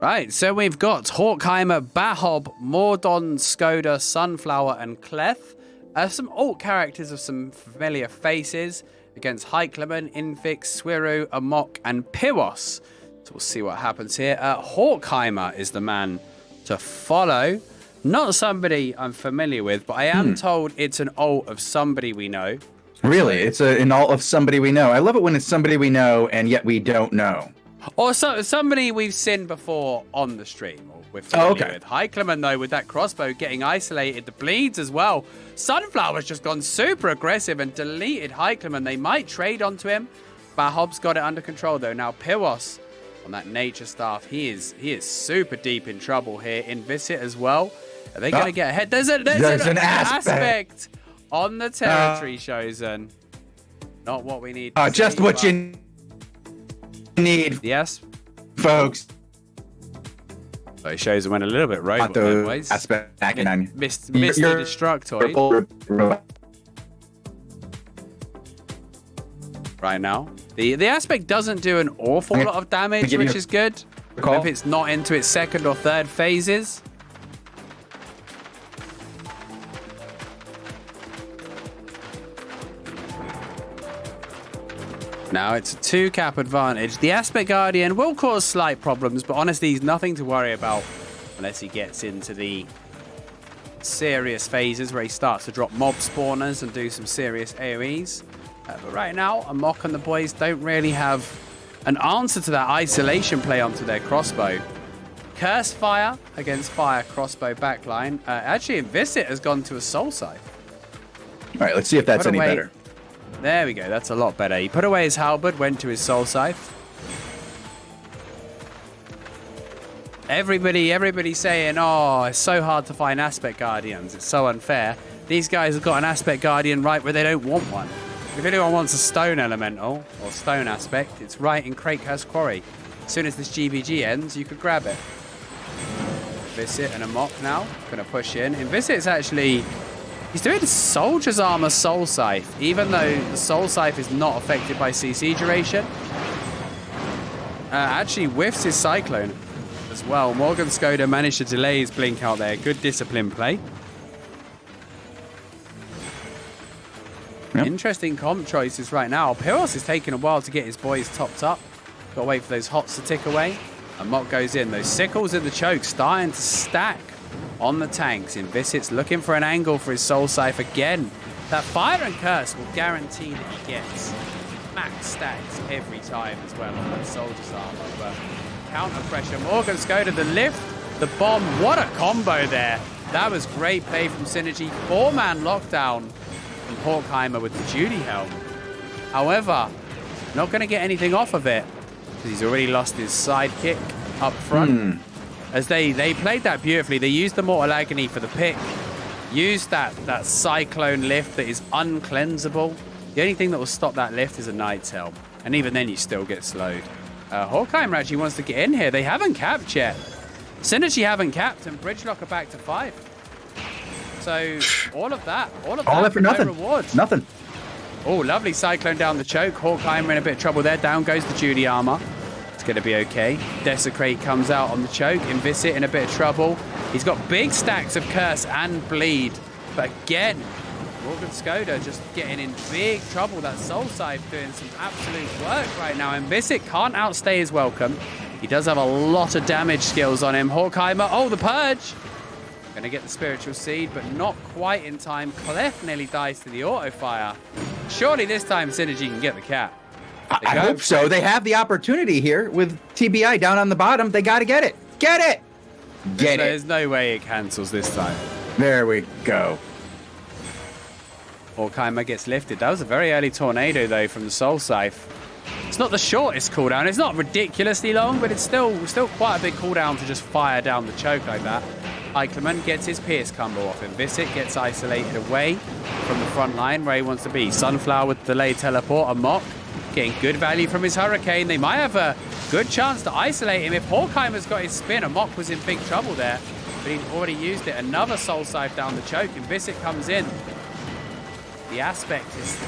Right, so we've got Horkheimer, Bahob, Mordon, Skoda, Sunflower, and Clef. Some alt characters of some familiar faces against Heikleman, Infix, Swiru, Amok, and Piwos. So we'll see what happens here. Horkheimer is the man to follow. Not somebody I'm familiar with, but I am told it's an alt of somebody we know. Really? It's an alt of somebody we know. I love it when it's somebody we know and yet we don't know. Or somebody we've seen before on the stream. Or we're familiar with. Heikleman, though, with that crossbow getting isolated, the bleeds as well. Sunflower's just gone super aggressive and deleted Heikleman. They might trade onto him. Bahob's got it under control, though. Now, Piwos on that nature staff, he is super deep in trouble here. Invisit as well. Are they going to get ahead? There's an aspect on the territory, Chosen. Not what we need. Just what you need. Yes, folks. So it shows it went a little bit rogue. Missed the Destructoid. Right now. The aspect doesn't do an awful lot of damage, which is good. If it's not into its second or third phases. Now it's a 2-cap advantage. The Aspect Guardian will cause slight problems, but honestly, he's nothing to worry about unless he gets into the serious phases where he starts to drop mob spawners and do some serious AoEs. But right now, Amok and the boys don't really have an answer to that isolation play onto their crossbow. Curse Fire against Fire crossbow backline. Actually, Invisit has gone to a Soul Scythe. All right, let's see if that's any better. There we go. That's a lot better. He put away his halberd, went to his Soul Scythe. Everybody's saying, oh, it's so hard to find Aspect Guardians. It's so unfair. These guys have got an Aspect Guardian right where they don't want one. If anyone wants a Stone Elemental or Stone Aspect, it's right in Crakehurst Quarry. As soon as this GvG ends, you could grab it. Invisit and Amok now. Going to push in. Invisit's actually... He's doing Soldier's Armor Soul Scythe, even though the Soul Scythe is not affected by CC duration. Actually whiffs his Cyclone as well. Morgan Skoda managed to delay his blink out there. Good discipline play. Yep. Interesting comp choices right now. Piros is taking a while to get his boys topped up. Got to wait for those hots to tick away. And Mok goes in. Those sickles in the choke starting to stack on the tanks. Invisit's looking for an angle for his Soul Scythe again. That Fire and Curse will guarantee that he gets max stacks every time as well on that Soldier's Armor. But counter pressure. Morgan Skoda, the lift, the bomb. What a combo there. That was great play from Synergy. 4-man lockdown from Horkheimer with the Judy Helm. However, not going to get anything off of it because he's already lost his sidekick up front. As they played that beautifully. They used the Mortal Agony for the pick. Used that Cyclone lift that is uncleansable. The only thing that will stop that lift is a Knight's Helm. And even then you still get slowed. Horkheimer actually wants to get in here. They haven't capped yet. Synergy haven't capped and Bridgelock are back to 5. So all of that for nothing. Rewards. Nothing. Oh, lovely Cyclone down the choke. Horkheimer in a bit of trouble there. Down goes the Judy Armor. Going to be okay. Desecrate comes out on the choke. Invisit in a bit of trouble. He's got big stacks of Curse and Bleed. But again, Morgan Skoda just getting in big trouble. That Soul Scythe doing some absolute work right now. Invisit can't outstay his welcome. He does have a lot of damage skills on him. Horkheimer, oh, the Purge. Going to get the Spiritual Seed, but not quite in time. Clef nearly dies to the auto fire. Surely this time Synergy can get the cap. I hope so. They have the opportunity here with TBI down on the bottom. They got to get it. Get it. Get it. There's no way it cancels this time. There we go. Horkheimer gets lifted. That was a very early tornado, though, from the Soul Scythe. It's not the shortest cooldown. It's not ridiculously long, but it's still quite a big cooldown to just fire down the choke like that. Heikleman gets his Pierce combo off. Invisit gets isolated away from the front line where he wants to be. Sunflower with delayed teleport. Amok getting good value from his Hurricane. They might have a good chance to isolate him. If Horkheimer's got his spin, Amok was in big trouble there, but he'd already used it. Another Soul Scythe down the choke. Invisit comes in. The aspect is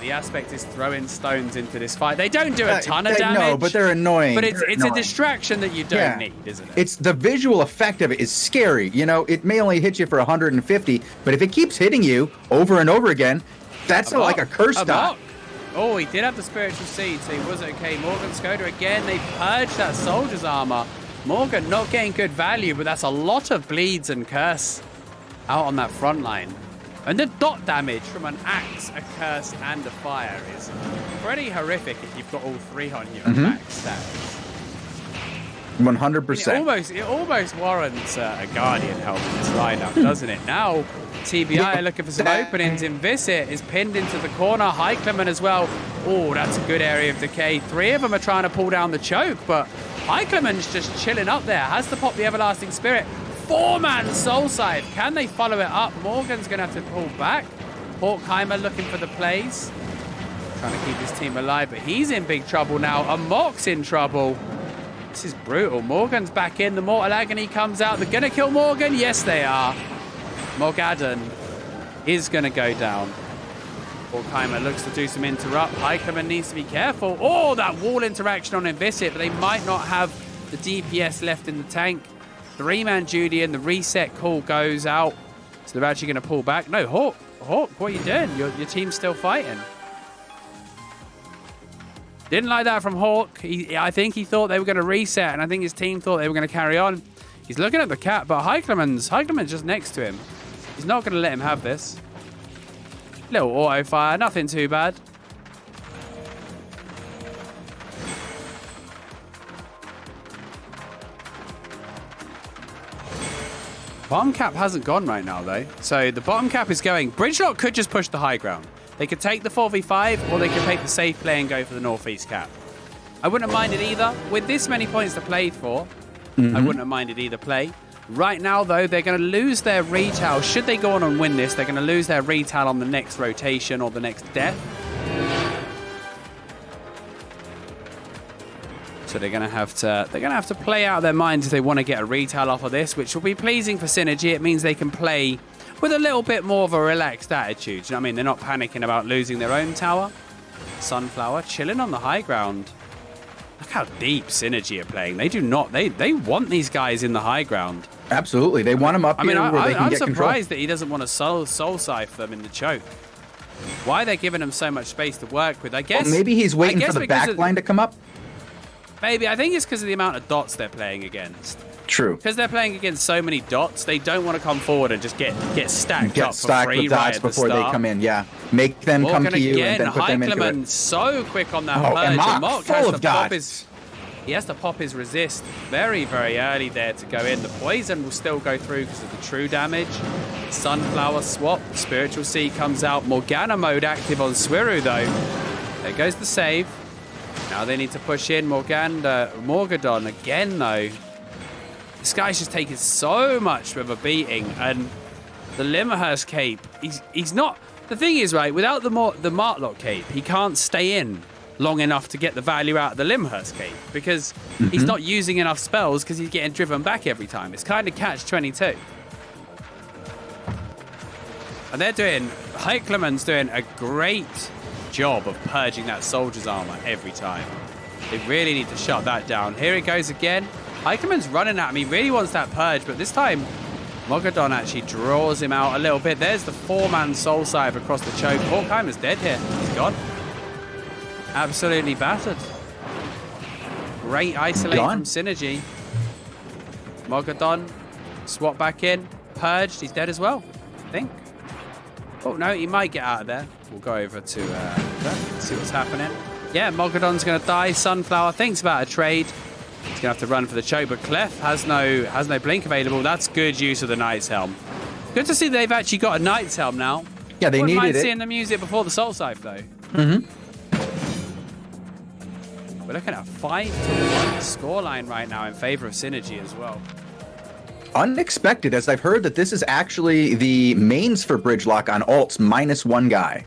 The Aspect is throwing stones into this fight. They don't do a ton of damage. No, but they're annoying. But it's a distraction that you don't need, isn't it? It's the visual effect of it is scary. You know, it may only hit you for 150, but if it keeps hitting you over and over again, that's like a curse dot. Oh, he did have the Spiritual Seed, so he was okay. Morgan Skoda again. They purged that Soldier's armor. Morgan not getting good value, but that's a lot of bleeds and curse out on that front line. And the dot damage from an axe, a curse, and a fire is pretty horrific if you've got all three on you at max stats. 100%. It almost warrants a Guardian help in this lineup, doesn't it? Now, TBI looking for some openings. Invisit is pinned into the corner. Heikleman as well. Oh, that's a good area of decay. 3 of them are trying to pull down the choke, but Heikleman's just chilling up there. Has to pop the Everlasting Spirit. 4-man Soul Scythe. Can they follow it up? Morgan's going to have to pull back. Horkheimer looking for the plays. Trying to keep his team alive, but he's in big trouble now. Amok's in trouble. This is brutal. Morgan's back in. The Mortal Agony comes out. They're going to kill Morgan. Yes, they are. Morgadon is going to go down. Horkheimer looks to do some interrupt. Heikleman needs to be careful. Oh, that wall interaction on Invisit, but they might not have the DPS left in the tank. 3-man Julian, the reset call goes out. So they're actually going to pull back. No, Hawk, what are you doing? Your team's still fighting. Didn't like that from Hawk. I think he thought they were going to reset, and I think his team thought they were going to carry on. He's looking at the cat, but Heikleman's just next to him. He's not going to let him have this. Little auto fire, nothing too bad. Bottom cap hasn't gone right now, though. So the bottom cap is going. Bridgelock could just push the high ground. They could take the 4v5, or they could take the safe play and go for the northeast cap. I wouldn't have minded either. With this many points to play for, I wouldn't have minded either play. Right now, though, they're going to lose their retail. Should they go on and win this, they're going to lose their retail on the next rotation or the next death. So they're going to have to play out their minds if they want to get a retail off of this, which will be pleasing for Synergy. It means they can play with a little bit more of a relaxed attitude. You know what I mean? They're not panicking about losing their own tower. Sunflower chilling on the high ground. Look how deep Synergy are playing. They do not. They want these guys in the high ground. Absolutely. They want them up here where they can get control. I'm surprised that he doesn't want to soul scythe them in the choke. Why are they giving him so much space to work with? I guess. Well, maybe he's waiting for the back line to come up. Maybe. I think it's because of the amount of dots they're playing against. True. Because they're playing against so many dots, they don't want to come forward and just get stacked up for free with dots before they come in. Yeah, make them come to you and then put them into it. So quick on that purge. Amok has to pop his. He has to pop his resist very, very early there to go in. The poison will still go through because of the true damage. Sunflower swap. Spiritual Seed comes out. Morgana mode active on Swiru though. There goes the save. Now they need to push in. Morgadon again though. This guy's just taking so much of a beating, and the Limmerhurst cape, he's not. The thing is, right, without the Martlock cape, he can't stay in long enough to get the value out of the Limmerhurst cape because he's not using enough spells because he's getting driven back every time. It's kind of catch-22. And Heikleman's doing a great job of purging that soldier's armor every time. They really need to shut that down. Here it goes again. Heikleman's running at him. He really wants that purge, but this time Morgadon actually draws him out a little bit. There's the 4-man soul scythe across the choke. Horkheimer's dead here. He's gone. Absolutely battered. Great isolate from Synergy. Morgadon, swap back in. Purged. He's dead as well, I think. Oh, no, he might get out of there. We'll go over to see what's happening. Yeah, Morgadon's going to die. Sunflower thinks about a trade. He's going to have to run for the choke, but Clef has no blink available. That's good use of the Knight's Helm. Good to see they've actually got a Knight's Helm now. Yeah, they needed it. Wouldn't mind seeing the music before the Soul Scythe, though. We're looking at a 5-1 scoreline right now in favor of Synergy as well. Unexpected, as I've heard that this is actually the mains for Bridgelock on alts, -1 guy.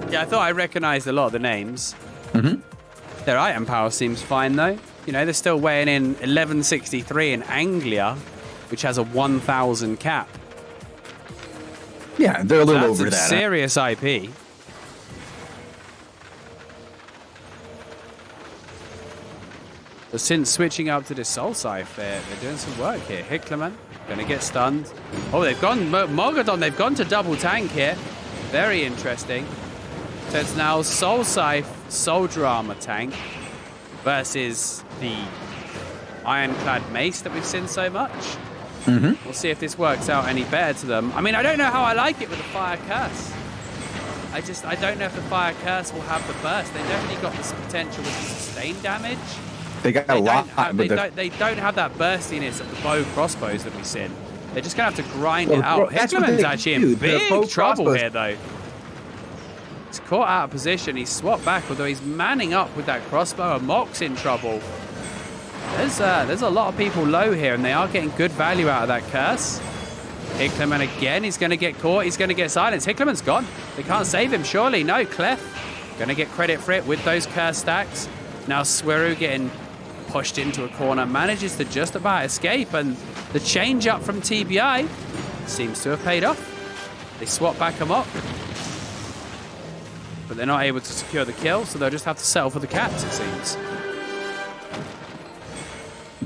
Yeah, I thought I recognized a lot of the names. Their item power seems fine, though. You know, they're still weighing in 1163 in Anglia, which has a 1,000 cap. Yeah, they're a little That's over some that. serious IP. But since switching up to the Soul Scythe, they're doing some work here. Hicklerman gonna get stunned. Oh, they've gone Mogadon. They've gone to double tank here. Very interesting. So it's now Soul Scythe, Soldier Armor tank versus the Ironclad Mace that we've seen so much. We'll see if this works out any better to them. I mean, I don't know how I like it with the Fire Curse. I don't know if the Fire Curse will have the burst. They definitely got this potential with the sustain damage. They got a lot. They don't have that burstiness of the bow crossbows that we've seen. They're just going to have to grind it out. Hicklerman's actually in big trouble here, though. He's caught out of position. He's swapped back, although he's manning up with that crossbow. And Mock's in trouble. There's a lot of people low here, and they are getting good value out of that curse. Hicklerman again. He's going to get caught. He's going to get silenced. Hicklerman's gone. They can't save him, surely. No, Clef going to get credit for it with those curse stacks. Now Sweru getting pushed into a corner, manages to just about escape, and the change up from TBI seems to have paid off. They swap back a Mock, but they're not able to secure the kill, so they'll just have to settle for the caps, it seems.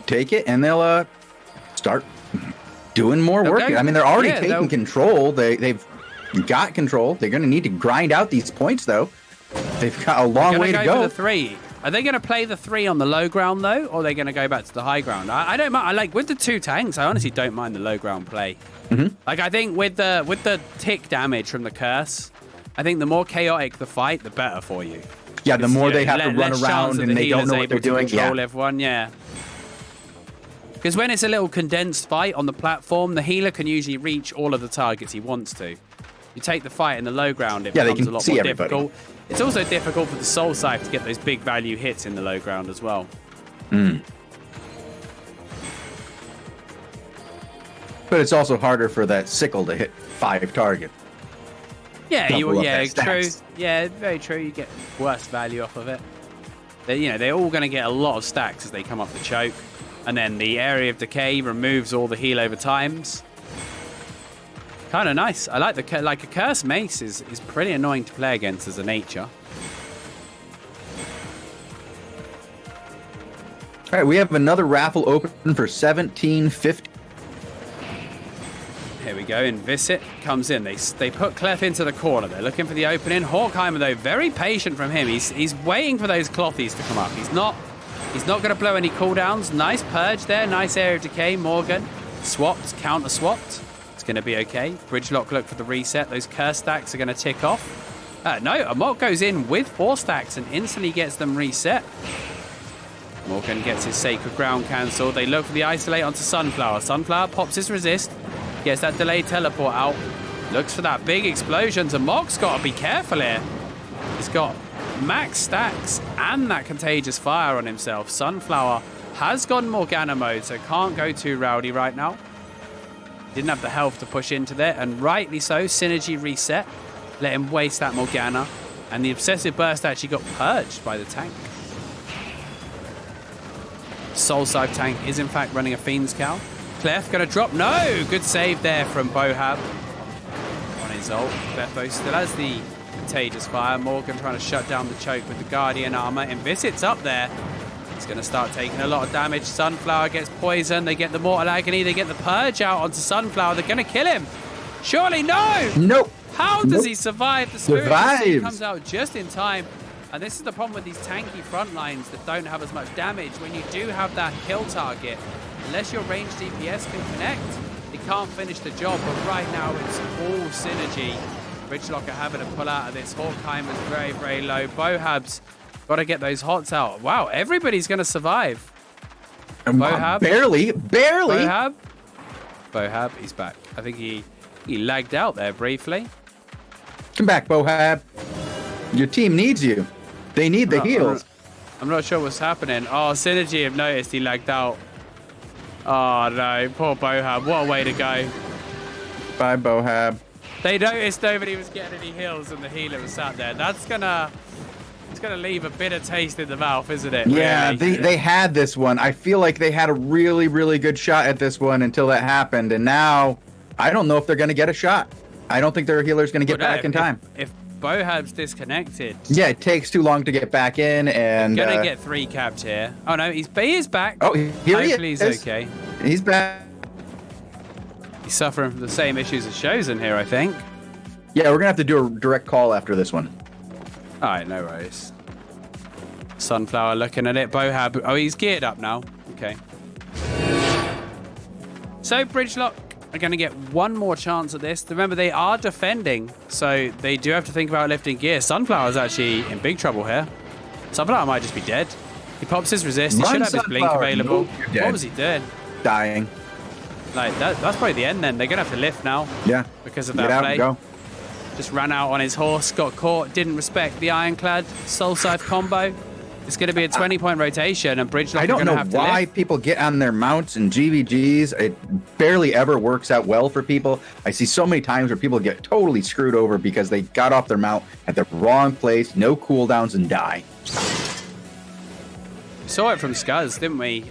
Take it, and they'll start doing more work. I mean, they're already taking control. They've got control. They're going to need to grind out these points, though. They've got a long way to go. For the 3. Are they going to play the 3 on the low ground, though, or are they going to go back to the high ground? I don't mind. I like with the 2 tanks. I honestly don't mind the low ground play. Like, I think with the tick damage from the curse, I think the more chaotic the fight, the better for you. Yeah, the more they have to run around and they don't know what they're doing. Control everyone, yeah. Because when it's a little condensed fight on the platform, the healer can usually reach all of the targets he wants to. You take the fight in the low ground, it becomes a lot more difficult. It's also difficult for the Soul Scythe to get those big value hits in the low ground as well. But it's also harder for that sickle to hit 5 targets. Yeah, true. Yeah, very true. You get worse value off of it. They're all going to get a lot of stacks as they come up the choke. And then the Area of Decay removes all the heal over times. Kind of nice. I like a Curse Mace is pretty annoying to play against as a nature. All right, we have another raffle open for 1750. Here we go. Invisit comes in. They put Clef into the corner. They're looking for the opening. Horkheimer, though, very patient from him. He's waiting for those clothies to come up. He's not going to blow any cooldowns. Nice purge there. Nice Area of Decay. Morgan swapped, counter swapped. It's going to be okay. Bridgelock look for the reset. Those curse stacks are going to tick off. No, Amok goes in with 4 stacks and instantly gets them reset. Morgan gets his Sacred Ground cancelled. They look for the isolate onto Sunflower. Sunflower pops his resist. Gets that delayed teleport out. Looks for that big explosion. So Amok's got to be careful here. He's got max stacks and that contagious fire on himself. Sunflower has gone Morgana mode, so can't go too rowdy right now. Didn't have the health to push into there, and rightly so. Synergy reset. Let him waste that Morgana. And the Obsessive Burst actually got purged by the tank. Soul Scythe tank is in fact running a Fiend's Cowl. Clef gonna drop. No! Good save there from Bohab on his ult. Clefo still has the contagious fire. Morgan trying to shut down the choke with the Guardian armor. Invisit's up there. He's going to start taking a lot of damage. Sunflower gets poisoned. They get the Mortal Agony. They get the Purge out onto Sunflower. They're going to kill him. Surely no! Nope. How does he survive? The Spirit comes out just in time. And this is the problem with these tanky front lines that don't have as much damage. When you do have that kill target, unless your ranged DPS can connect, it can't finish the job. But right now, it's all Synergy. Bridgelock are having to pull out of this. Horkheimer's very, very low. Bohab's got to get those hots out. Wow, everybody's going to survive. Bohab. Barely. Bohab, he's back. I think he lagged out there briefly. Come back, Bohab. Your team needs you. They need the heals. I'm not sure what's happening. Oh, Synergy have noticed he lagged out. Oh, no. Poor Bohab. What a way to go. Bye, Bohab. They noticed nobody was getting any heals and the healer was sat there. It's gonna leave a bitter taste in the mouth, isn't it? Yeah, really? they had this one. I feel like they had a really, really good shot at this one until that happened. And now I don't know if they're going to get a shot. I don't think their healer's going to get back in time. If Bohab's disconnected. Yeah, it takes too long to get back in, and gonna get 3 capped here. Oh no, he is back. Oh, here he is. He's okay. He's back. He's suffering from the same issues as Chosen here, I think. Yeah, we're gonna have to do a direct call after this one. All right, no worries. Sunflower looking at it. Bohab. Oh, he's geared up now. Okay. So Bridgelock are going to get one more chance at this. Remember, they are defending, so they do have to think about lifting gear. Sunflower's actually in big trouble here. Sunflower might just be dead. He pops his resist. He should have his blink available. No, what was he doing? Dying. Like that's probably the end then. They're going to have to lift now. Yeah. Because of that play. Go. Just ran out on his horse, got caught, didn't respect the Ironclad Soul Scythe combo. It's going to be a 20-point rotation, and Bridgelock are going to have to lift. I don't know why people get on their mounts and GvGs. It barely ever works out well for people. I see so many times where people get totally screwed over because they got off their mount at the wrong place, no cooldowns, and die. We saw it from Scuzz, didn't we?